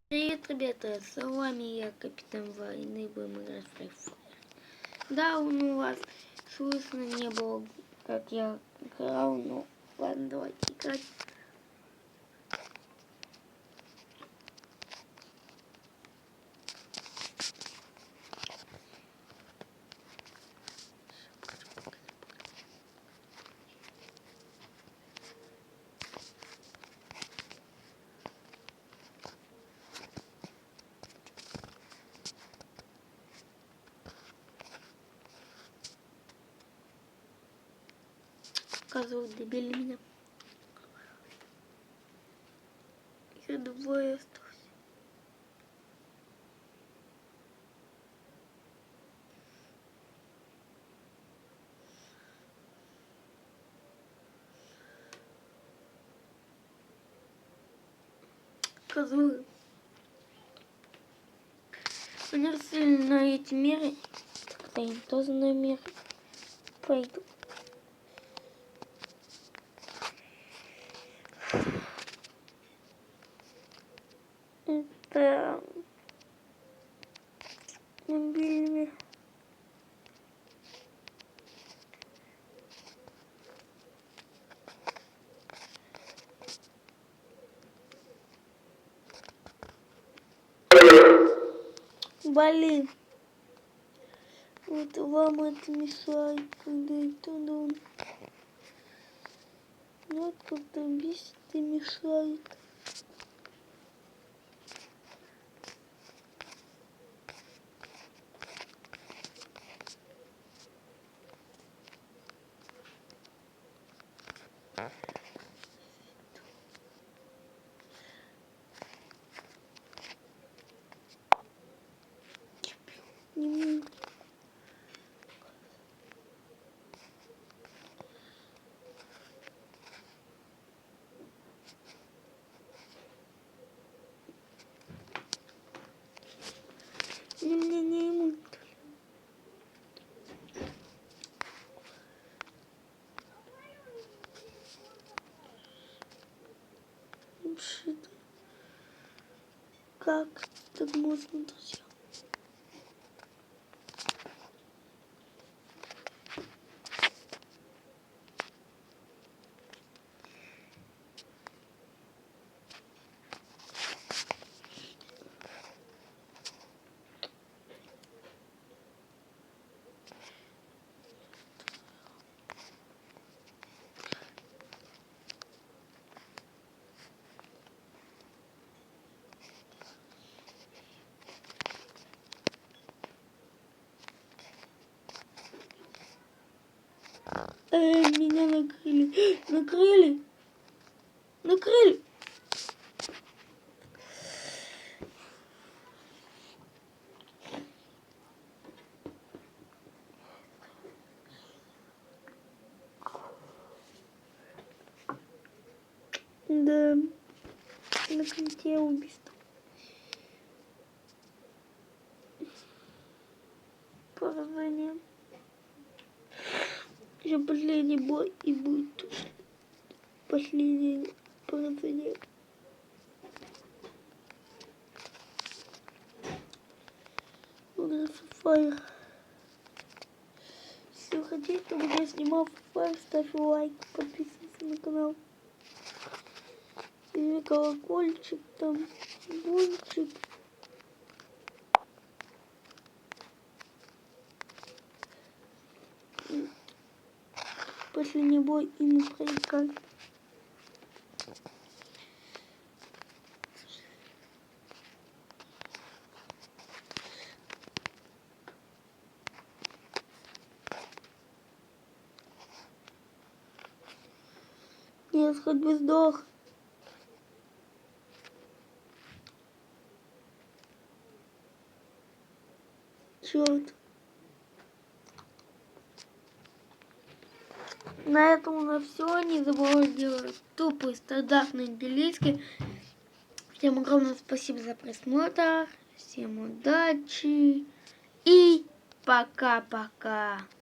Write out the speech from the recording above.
Привет, ребята, с вами я, Капитан Войны, будем играть в Free Fire. Да, у вас слышно не было, как я играл, но ладно, давайте играть. Козел добили меня. Я двое осталось. Козлы. Они рассыли на эти меры. Тогда я тоже на меры пойду. Это... Набили меня. Блин. Вот вам это мешает, когда это дом. Вот когда бесит и мешает. Не мне не ему. Вообще-то, как так можно, друзья? Меня накрыли. Накрыли. Накрыли. Да. На конте убийство. Поражение. Еще последний бой и будет последнее поражение. Free Fire. Если вы хотите, чтобы я снимал Free Fire, ставь лайк, подписывайся на канал. И колокольчик там, бунчик. Последний бой и мы проиграли. Я хоть бы сдох. Черт. На этом у нас все. Не забывайте делать тупый стандартный английский. Всем огромное спасибо за просмотр. Всем удачи. И пока-пока.